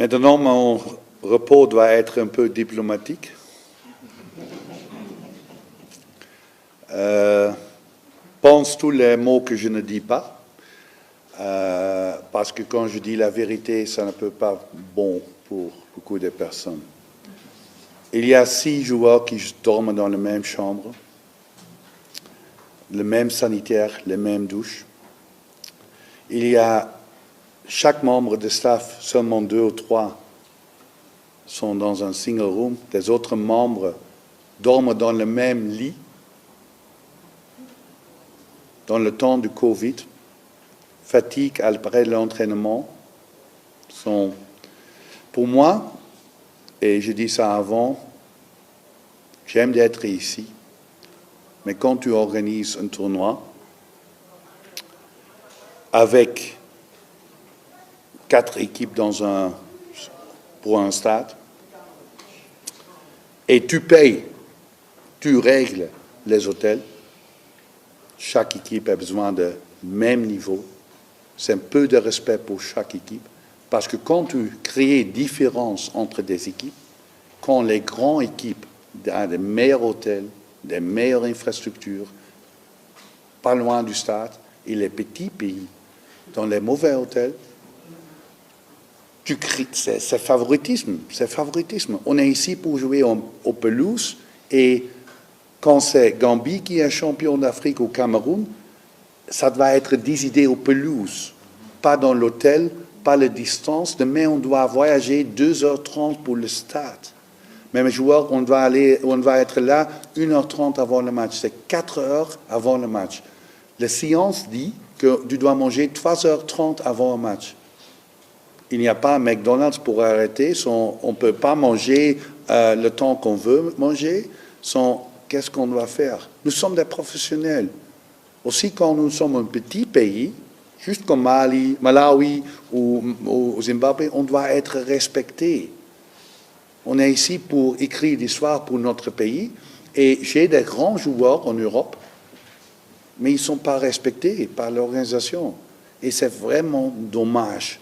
Maintenant, mon repos doit être un peu diplomatique. Pense tous les mots que je ne dis pas, parce que quand je dis la vérité, ça ne peut pas bon pour beaucoup de personnes. Il y a 6 joueurs qui dorment dans la même chambre, le même sanitaire, les mêmes douches. Il y a chaque membre de staff, seulement 2 ou 3 sont dans un single room. Les autres membres dorment dans le même lit. Dans le temps du Covid, fatigue après l'entraînement sont, pour moi, et je dis ça avant, j'aime d'être ici, mais quand tu organises un tournoi avec 4 équipes pour un stade, et tu payes, tu règles les hôtels, chaque équipe a besoin de même niveau. C'est un peu de respect pour chaque équipe. Parce que quand tu crées différence entre des équipes, quand les grandes équipes ont des meilleurs hôtels, des meilleures infrastructures, pas loin du stade, et les petits pays, dans les mauvais hôtels, c'est favoritisme. C'est favoritisme. On est ici pour jouer aux pelouses et quand c'est Gambie qui est champion d'Afrique au Cameroun, ça doit être décidé aux pelouses, pas dans l'hôtel, pas la distance. Demain, on doit voyager 2h30 pour le stade. Même les joueurs, on va être là 1h30 avant le match. C'est 4 heures avant le match. La science dit que tu dois manger 3h30 avant le match. Il n'y a pas un McDonald's pour arrêter. On ne peut pas manger le temps qu'on veut manger. Qu'est-ce qu'on doit faire? Nous sommes des professionnels. Aussi, quand nous sommes un petit pays, juste comme Malawi ou Zimbabwe, on doit être respecté. On est ici pour écrire l'histoire pour notre pays. Et j'ai des grands joueurs en Europe, mais ils ne sont pas respectés par l'organisation. Et c'est vraiment dommage.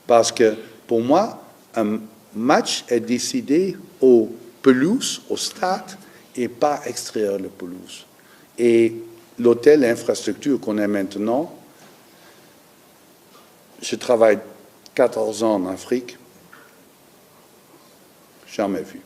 Parce que, pour moi, un match est décidé aux pelouses, au stade, et pas extraire la pelouse. Et l'hôtel, l'infrastructure qu'on a maintenant, je travaille 14 ans en Afrique, jamais vu.